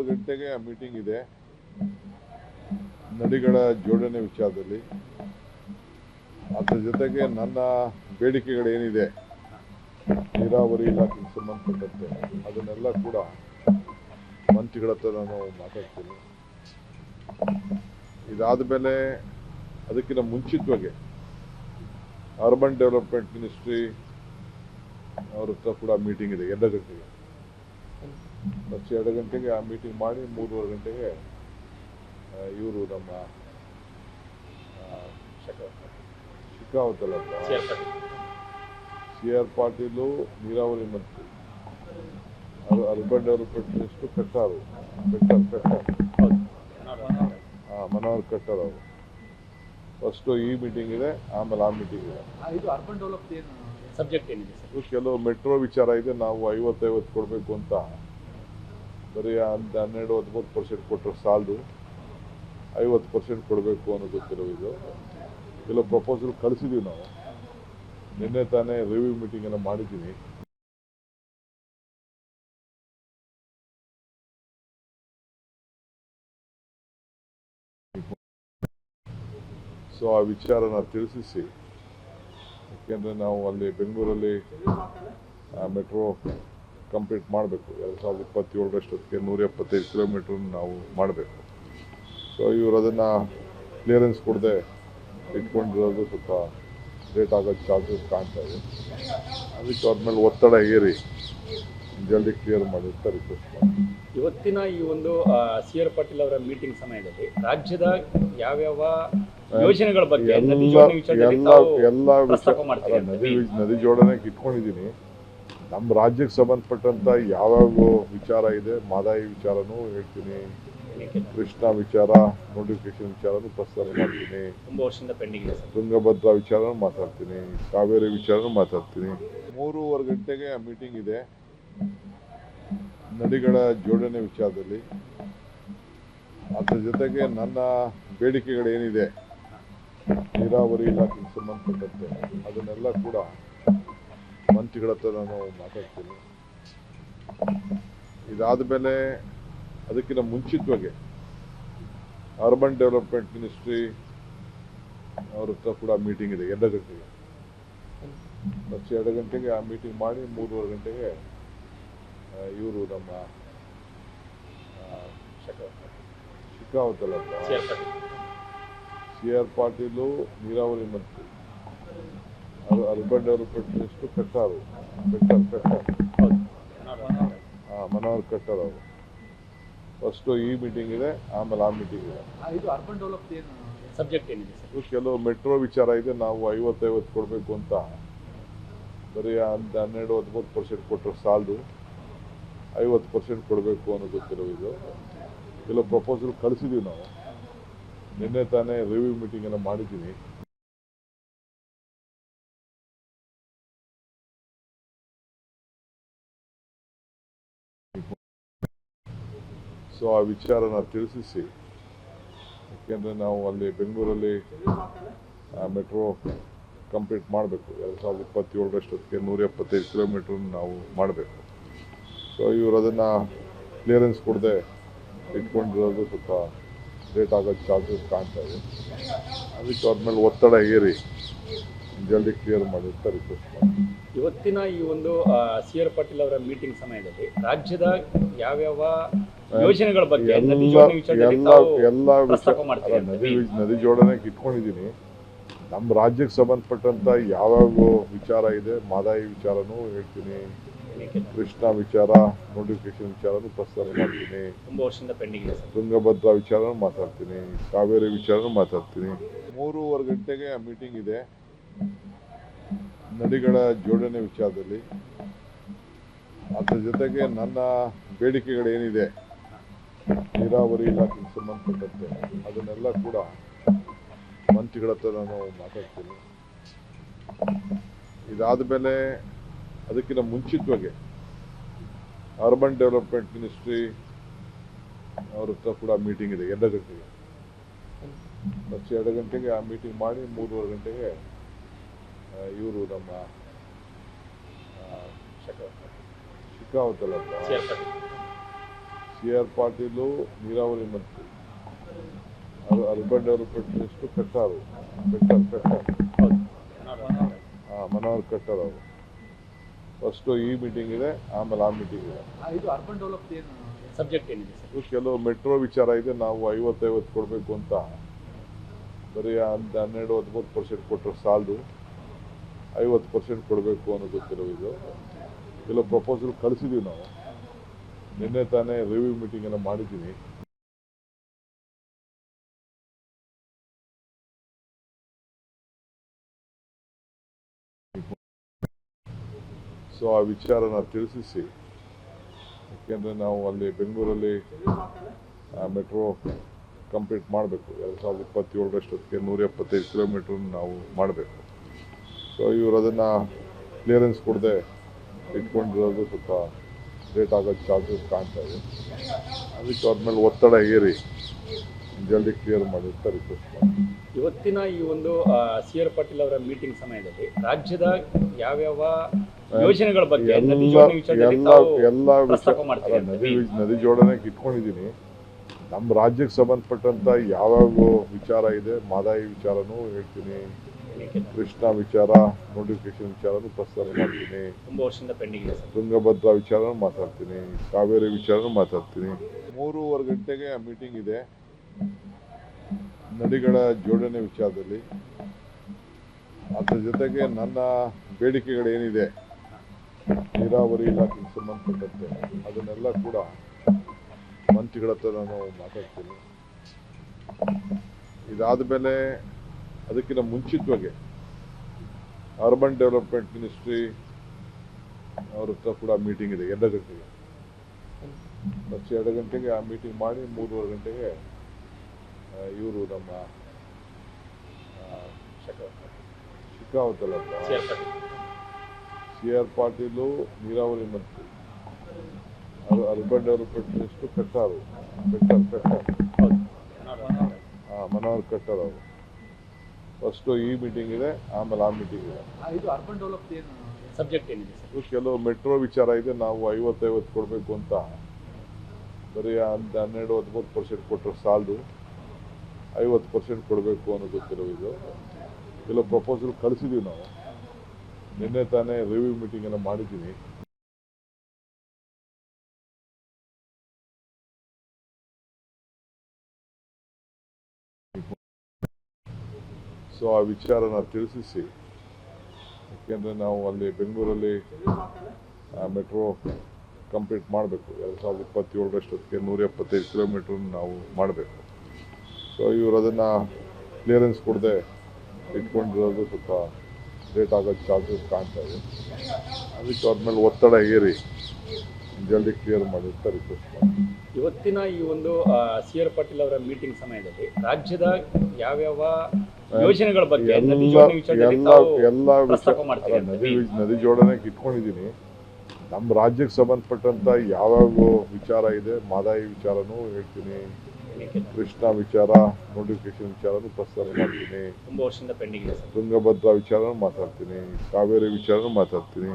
ಗಂಟೆಗೆ ಆ ಮೀಟಿಂಗ್ ಇದೆ. ನದಿಗಳ ಜೋಡಣೆ ವಿಚಾರದಲ್ಲಿ ಅದರ ಜೊತೆಗೆ ನನ್ನ ಬೇಡಿಕೆಗಳೇನಿದೆ ನೀರಾವರಿ ಇಲಾಖೆಗೆ ಸಂಬಂಧಪಟ್ಟಂತೆ ಅದನ್ನೆಲ್ಲ ಕೂಡ ಮಂತ್ರಿಗಳ ಹತ್ರ ನಾನು ಮಾತಾಡ್ತೀನಿ. ಇದಾದ ಮೇಲೆ ಅದಕ್ಕಿಂತ ಮುಂಚಿತವಾಗಿ ಅರ್ಬನ್ ಡೆವಲಪ್ಮೆಂಟ್ ಮಿನಿಸ್ಟ್ರಿ ಅವ್ರ ಹತ್ರ ಕೂಡ ಮೀಟಿಂಗ್ ಇದೆ 2 ಗಂಟೆಗೆ. 2 ಗಂಟೆಗೆ ಆ ಮೀಟಿಂಗ್ ಮಾಡಿ 3:30 ಗಂಟೆಗೆ ಇವರು ನಮ್ಮ ಶಿಕಾವತಲ್ಲ CR ಪಾಟೀಲು ನೀರಾವರಿ ಮಂತ್ರಿ, urban development minister Khattar Manohar Khattar ಅವರು. ಫಸ್ಟು ಈ ಮೀಟಿಂಗ್ ಇದೆ, ಆಮೇಲೆ ಆ ಮೀಟಿಂಗ್ ಇದೆ. ಸಬ್ಜೆಕ್ಟ್ ಏನಿದೆ ಸರ್? ಕೆಲವು ಮೆಟ್ರೋ ವಿಚಾರ ಇದೆ. ನಾವು 50-50 ಕೊಡಬೇಕು ಅಂತ ಬರೀ 12-13% ಕೊಟ್ಟರೆ ಸಾಲದು, 50% ಕೊಡಬೇಕು ಅನ್ನೋದು ಕೆಲವು ಪ್ರಪೋಸಲ್ ಕಳಿಸಿದ್ದೀವಿ ನಾವು. ನಿನ್ನೆ ತಾನೇ ರಿವ್ಯೂ ಮೀಟಿಂಗನ್ನು ಮಾಡಿದ್ದೀನಿ. ಸೊ ಆ ವಿಚಾರನ ತಿಳಿಸಿ, ಯಾಕೆಂದರೆ ನಾವು ಅಲ್ಲಿ ಬೆಂಗಳೂರಲ್ಲಿ ಮೆಟ್ರೋ ಕಂಪ್ಲೀಟ್ ಮಾಡಬೇಕು. 2027 175 ಕಿಲೋಮೀಟರ್ ನಾವು ಮಾಡಬೇಕು. ಸೊ ಇವರು ಅದನ್ನು ಕ್ಲಿಯರೆನ್ಸ್ ಕೊಡದೆ ಇಟ್ಕೊಂಡಿರೋದು ಸ್ವಲ್ಪ ಲೇಟ್ ಆಗೋದು ಚಾನ್ಸಸ್ ಕಾಣ್ತಾ ಇದೆ. ಅದಕ್ಕೆ ಅವ್ರ ಮೇಲೆ ಒತ್ತಡ ಏರಿ ಜಲ್ದಿ ಕ್ಲಿಯರ್ ಮಾಡಿ ಅಂತ ರಿಕ್ವೆಸ್ಟ್ ಮಾಡಿ. ಇವತ್ತಿನ ಈ ಒಂದು CR ಪಾಟೀಲ್ ಅವರ ಮೀಟಿಂಗ್ ಸಮಯದಲ್ಲಿ ರಾಜ್ಯದ ಯಾವ್ಯಾವ ಯೋಜನೆಗಳ ಬಗ್ಗೆ ಎಲ್ಲ ನದಿ ಜೋಡಣೆಗೆ ಇಟ್ಕೊಂಡಿದ್ದೀನಿ. ನಮ್ಮ ರಾಜ್ಯಕ್ಕೆ ಸಂಬಂಧಪಟ್ಟಂತ ಯಾವ್ಯಾವ ವಿಚಾರ ಇದೆ, ಮಾದಾಯಿ ವಿಚಾರನೂ ಹೇಳ್ತೀನಿ, ಕೃಷ್ಣ ವಿಚಾರ ನೋಟಿಫಿಕೇಶನ್ ವಿಚಾರನೂ ಪ್ರಸ್ತಾವ ಮಾಡ್ತೀನಿ, ತುಂಬಾ ವರ್ಷದಿಂದ ಪೆಂಡಿಂಗ್ ಇದೆ, ತುಂಗಭದ್ರಾ ವಿಚಾರನೂ ಮಾತಾಡ್ತೀನಿ, ಕಾವೇರಿ ವಿಚಾರನೂ ಮಾತಾಡ್ತೀನಿ. 3:30 ಗಂಟೆಗೆ ಆ ಮೀಟಿಂಗ್ ಇದೆ. ನದಿಗಳ ಜೋಡಣೆ ವಿಚಾರದಲ್ಲಿ ಅದರ ಜೊತೆಗೆ ನನ್ನ ಬೇಡಿಕೆಗಳೇನಿದೆ ನೀರಾವರಿ ಇಲಾಖೆಗೆ ಸಂಬಂಧಪಟ್ಟಂತೆ ಅದನ್ನೆಲ್ಲ ಕೂಡ ಮಂತ್ರಿಗಳ ಹತ್ರ ನಾನು ಮಾತಾಡ್ತೀನಿ. ಇದಾದ ಮೇಲೆ ಅದಕ್ಕಿಂತ ಮುಂಚಿತವಾಗಿ ಅರ್ಬನ್ ಡೆವಲಪ್ಮೆಂಟ್ ಮಿನಿಸ್ಟ್ರಿ ಅವ್ರ ಹತ್ರ ಕೂಡ ಮೀಟಿಂಗ್ ಇದೆ 2 ಗಂಟೆಗೆ. 2 ಗಂಟೆಗೆ ಆ ಮೀಟಿಂಗ್ ಮಾಡಿ 3:30 ಗಂಟೆಗೆ ಇವರು ನಮ್ಮ ಶಿಕಾವತಲ್ಲ CR ಪಾಟೀಲು ನೀರಾವರಿ ಮಂತ್ರಿ, urban development minister Khattar Manohar Khattar ಅವರು. ಫಸ್ಟು ಈ ಮೀಟಿಂಗ್ ಇದೆ, ಆಮೇಲೆ ಆ ಮೀಟಿಂಗ್ ಇದೆ. ಸಬ್ಜೆಕ್ಟ್ ಏನಿದೆ ಸರ್? ಕೆಲವು ಮೆಟ್ರೋ ವಿಚಾರ ಇದೆ. ನಾವು 50-50 ಕೊಡಬೇಕು ಅಂತ ಬರೀ 12-13% ಕೊಟ್ಟರೆ ಸಾಲದು, 50% ಕೊಡಬೇಕು ಅನ್ನೋದು ಕೆಲವು ಪ್ರಪೋಸಲ್ ಕಳಿಸಿದ್ದೀವಿ ನಾವು. ನಿನ್ನೆ ತಾನೇ ರಿವ್ಯೂ ಮೀಟಿಂಗನ್ನು ಮಾಡಿದ್ದೀನಿ. ಸೊ ಆ ವಿಚಾರನ ತಿಳಿಸಿ, ಯಾಕೆಂದರೆ ನಾವು ಅಲ್ಲಿ ಬೆಂಗಳೂರಲ್ಲಿ ಮೆಟ್ರೋ ಕಂಪ್ಲೀಟ್ ಮಾಡಬೇಕು. 2027 175 ಕಿಲೋಮೀಟರ್ ನಾವು ಮಾಡಬೇಕು. ಸೊ ಇವರು ಅದನ್ನು ಕ್ಲಿಯರೆನ್ಸ್ ಕೊಡದೆ ಇಟ್ಕೊಂಡಿರೋದು ಸ್ವಲ್ಪ ಲೇಟ್ ಆಗೋದು ಚಾನ್ಸಸ್ ಕಾಣ್ತಾ ಇದೆ. ಅದಕ್ಕೆ ಅವ್ರ ಮೇಲೆ ಒತ್ತಡ ಏರಿ ಜಲ್ದಿ ಕ್ಲಿಯರ್ ಮಾಡಿ ಅಂತ ರಿಕ್ವೆಸ್ಟ್ ಮಾಡಿ. ಇವತ್ತಿನ ಈ ಒಂದು CR ಪಾಟೀಲ್ ಅವರ ಮೀಟಿಂಗ್ ಸಮಯದಲ್ಲಿ ರಾಜ್ಯದ ಯಾವ್ಯಾವ ಯೋಜನೆಗಳ ಬಗ್ಗೆ ನದಿ ಜೋಡಣೆಗೆ ಇಟ್ಕೊಂಡಿದ್ದೀನಿ. ನಮ್ಮ ರಾಜ್ಯಕ್ಕೆ ಸಂಬಂಧಪಟ್ಟಂತ ಯಾವ್ಯಾವ ವಿಚಾರ ಇದೆ, ಮಾದಾಯಿ ವಿಚಾರನೂ ಹೇಳ್ತೀನಿ, ಕೃಷ್ಣ ವಿಚಾರ ನೋಟಿಫಿಕೇಶನ್ ವಿಚಾರನೂ ಪ್ರಸ್ತಾವ ಮಾಡ್ತೀನಿ, ತುಂಬಾ ವರ್ಷದಿಂದ ಪೆಂಡಿಂಗ್ ಇದೆ, ತುಂಗಭದ್ರಾ ವಿಚಾರನೂ ಮಾತಾಡ್ತೀನಿ, ಕಾವೇರಿ ವಿಚಾರನೂ ಮಾತಾಡ್ತೀನಿ. 3:30 ಗಂಟೆಗೆ ಆ ಮೀಟಿಂಗ್ ಇದೆ. ನದಿಗಳ ಜೋಡಣೆ ವಿಚಾರದಲ್ಲಿ ಅದರ ಜೊತೆಗೆ ನನ್ನ ಬೇಡಿಕೆಗಳೇನಿದೆ ನೀರಾವರಿ ಇಲಾಖೆಗೆ ಸಂಬಂಧಪಟ್ಟಂತೆ ಅದನ್ನೆಲ್ಲ ಕೂಡ ಮಂತ್ರಿಗಳ ಹತ್ರ ನಾನು ಮಾತಾಡ್ತೀನಿ. ಇದಾದ ಮೇಲೆ ಅದಕ್ಕಿಂತ ಮುಂಚಿತವಾಗಿ ಅರ್ಬನ್ ಡೆವಲಪ್ಮೆಂಟ್ ಮಿನಿಸ್ಟ್ರಿ ಅವ್ರ ಹತ್ರ ಕೂಡ ಮೀಟಿಂಗ್ ಇದೆ 2 ಗಂಟೆಗೆ. 2 ಗಂಟೆಗೆ ಆ ಮೀಟಿಂಗ್ ಮಾಡಿ 3:30 ಗಂಟೆಗೆ ಇವರು ನಮ್ಮ ಶಿಕಾವತಲ್ಲ ಸಿ ಆರ್ ಪಾಟೀಲು ನೀರಾವರಿ ಮಂತ್ರಿ, ಅರ್ಬನ್ ಡೆವಲಪ್ಮೆಂಟ್ ಮಿನಿಸ್ಟ್ರು ಕಟ್ಟಾರು, ಹೌದು. ಮನೋಹರ್ ಕಟ್ಟರ್ ಅವರು. ಫಸ್ಟು ಈ ಮೀಟಿಂಗ್ ಇದೆ, ಆಮೇಲೆ ಆ ಮೀಟಿಂಗ್ ಇದೆ. ಇದು ಅರ್ಬನ್ ಡೆವಲಪ್ ಸಬ್ಜೆಕ್ಟ್ ಏನಿದೆ ಸರ್? ಇದು ಕೆಲವು ಮೆಟ್ರೋ ವಿಚಾರ ಇದೆ, ನಾವು 50-50 ಕೊಡಬೇಕು ಅಂತ ಬರೀ 12-13% ಕೊಟ್ಟರೆ ಸಾಲದು, 50% ಕೊಡಬೇಕು ಅನ್ನೋದು ಕೆಲವು ಪ್ರಪೋಸಲ್ ಕಳಿಸಿದ್ದೀವಿ ನಾವು. ನಿನ್ನೆ ತಾನೇ ರಿವ್ಯೂ ಮೀಟಿಂಗನ್ನು ಮಾಡಿದ್ದೀನಿ. ಸೊ ಆ ವಿಚಾರನ ತಿಳಿಸಿ, ಯಾಕೆಂದರೆ ನಾವು ಅಲ್ಲಿ ಬೆಂಗಳೂರಲ್ಲಿ ಮೆಟ್ರೋ ಕಂಪ್ಲೀಟ್ ಮಾಡಬೇಕು. 2027 175 ಕಿಲೋಮೀಟ್ರ್ ನಾವು ಮಾಡಬೇಕು. ಸೊ ಇವರು ಅದನ್ನು ಕ್ಲಿಯರೆನ್ಸ್ ಕೊಡದೆ ಇಟ್ಕೊಂಡಿರೋದು ಸ್ವಲ್ಪ ಲೇಟ್ ಆಗೋದು ಚಾನ್ಸಸ್ ಕಾಣ್ತಾ ಇದೆ. ಅದಕ್ಕೆ ಅವ್ರ ಮೇಲೆ ಒತ್ತಡ ಏರಿ ಜಲ್ದಿ ಕ್ಲಿಯರ್ ಮಾಡಿ ಅಂತ ರಿಕ್ವೆಸ್ಟ್ ಮಾಡಿ. ಇವತ್ತಿನ ಈ ಒಂದು ಸಿ ಆರ್ ಪಾಟೀಲ್ ಅವರ ಮೀಟಿಂಗ್ ಸಮಯದಲ್ಲಿ ರಾಜ್ಯದ ಯಾವ್ಯಾವ ಯೋಜನೆಗಳ ಬಗ್ಗೆ ಎಲ್ಲ ನದಿ ಜೋಡಣೆಗೆ ಇಟ್ಕೊಂಡಿದ್ದೀನಿ. ನಮ್ಮ ರಾಜ್ಯಕ್ಕೆ ಸಂಬಂಧಪಟ್ಟಂತ ಯಾವ್ಯಾವ ವಿಚಾರ ಇದೆ, ಮಾದಾಯಿ ವಿಚಾರನೂ ಹೇಳ್ತೀನಿ, ಕೃಷ್ಣ ವಿಚಾರ ನೋಟಿಫಿಕೇಶನ್ ವಿಚಾರನೂ ಪ್ರಸ್ತಾವ ಮಾಡ್ತೀನಿ, ತುಂಬಾ ವರ್ಷದಿಂದ ಪೆಂಡಿಂಗ್ ಇದೆ ಸರ್. ತುಂಗಭದ್ರಾ ವಿಚಾರನೂ ಮಾತಾಡ್ತೀನಿ, ಕಾವೇರಿ ವಿಚಾರನೂ ಮಾತಾಡ್ತೀನಿ. 3:30 ಗಂಟೆಗೆ ಆ ಮೀಟಿಂಗ್ ಇದೆ ನದಿಗಳ ಜೋಡಣೆ ವಿಚಾರದಲ್ಲಿ. ಅದ್ರ ಜೊತೆಗೆ ನನ್ನ ಬೇಡಿಕೆಗಳೇನಿದೆ ನೀರಾವರಿ ಇಲಾಖೆಗೆ ಸಂಬಂಧಪಟ್ಟಂತೆ ಅದನ್ನೆಲ್ಲ ಕೂಡ ಮಂತ್ರಿಗಳ ಹತ್ರ ನಾನು ಮಾತಾಡ್ತೀನಿ. ಇದಾದ ಮೇಲೆ ಅದಕ್ಕಿಂತ ಮುಂಚಿತವಾಗಿ ಅರ್ಬನ್ ಡೆವಲಪ್ಮೆಂಟ್ ಮಿನಿಸ್ಟ್ರಿ ಅವ್ರ ಹತ್ರ ಕೂಡ ಮೀಟಿಂಗ್ ಇದೆ 2 ಗಂಟೆಗೆ. 2 ಗಂಟೆಗೆ ಆ ಮೀಟಿಂಗ್ ಮಾಡಿ 3:30 ಗಂಟೆಗೆ ಇವರು ನಮ್ಮ ಶಿಕಾವತಲ್ ಸಿ ಆರ್ ಪಾಟೀಲು ನೀರಾವರಿ ಮಂತ್ರಿ, urban development minister Khattar, Manohar Khattar ಅವರು. ಫಸ್ಟು ಈ ಮೀಟಿಂಗ್ ಇದೆ, ಆಮೇಲೆ ಆ ಮೀಟಿಂಗ್ ಇದೆ. ಇದು ಅರ್ಬನ್ ಡೆವಲಪ್ ಸಬ್ಜೆಕ್ಟ್ ಏನಿದೆ ಸರ್? ಇದು ಕೆಲವು ಮೆಟ್ರೋ ವಿಚಾರ ಇದೆ, ನಾವು 50-50 ಕೊಡಬೇಕು ಅಂತ ಬರೀ 12-13% ಕೊಟ್ಟರೆ ಸಾಲದು, 50% ಕೊಡಬೇಕು ಅನ್ನೋದು ಕೆಲವು ಪ್ರಪೋಸಲ್ ಕಳಿಸಿದ್ದೀವಿ ನಾವು. ನಿನ್ನೆ ತಾನೇ ರಿವ್ಯೂ ಮೀಟಿಂಗನ್ನು ಮಾಡಿದ್ದೀನಿ. ಸೊ ಆ ವಿಚಾರನ ತಿಳಿಸಿ, ಯಾಕೆಂದರೆ ನಾವು ಅಲ್ಲಿ ಬೆಂಗಳೂರಲ್ಲಿ ಮೆಟ್ರೋ ಕಂಪ್ಲೀಟ್ ಮಾಡಬೇಕು. 2027 175 ಕಿಲೋಮೀಟ್ರ್ ನಾವು ಮಾಡಬೇಕು. ಸೊ ಇವರು ಅದನ್ನು ಕ್ಲಿಯರೆನ್ಸ್ ಕೊಡದೆ ಇಟ್ಕೊಂಡಿರೋದು ಸ್ವಲ್ಪ ಲೇಟ್ ಆಗೋದು ಚಾನ್ಸಸ್ ಕಾಣ್ತಾ ಇದೆ. ಅದಕ್ಕೆ ಅವ್ರ ಮೇಲೆ ಒತ್ತಡ ಏರಿ ಜಲ್ದಿ ಕ್ಲಿಯರ್ ಮಾಡಿ ಅಂತ ರಿಕ್ವೆಸ್ಟ್ ಮಾಡಿ. ಇವತ್ತಿನ ಈ ಒಂದು ಸಿ ಆರ್ ಪಾಟೀಲ್ ಅವರ ಮೀಟಿಂಗ್ ಸಮಯದಲ್ಲಿ ರಾಜ್ಯದ ಯಾವ್ಯಾವ ಯೋಜನೆಗಳ ಬಗ್ಗೆ ನದಿ ಜೋಡಣೆಗೆ ಇಟ್ಕೊಂಡಿದ್ದೀನಿ. ನಮ್ಮ ರಾಜ್ಯಕ್ಕೆ ಸಂಬಂಧಪಟ್ಟಂತ ಯಾವ್ಯಾವ ವಿಚಾರ ಇದೆ, ಮಾದಾಯಿ ವಿಚಾರನೂ ಹೇಳ್ತೀನಿ, ಕೃಷ್ಣ ವಿಚಾರ ನೋಟಿಫಿಕೇಶನ್ ವಿಚಾರನೂ ಪ್ರಸ್ತಾವ ಮಾಡ್ತೀನಿ, ತುಂಬಾ ವರ್ಷದಿಂದ ಪೆಂಡಿಂಗ್ ಇದೆ ಸರ್. ತುಂಗಭದ್ರಾ ವಿಚಾರನೂ ಮಾತಾಡ್ತೀನಿ, ಕಾವೇರಿ ವಿಚಾರನೂ ಮಾತಾಡ್ತೀನಿ.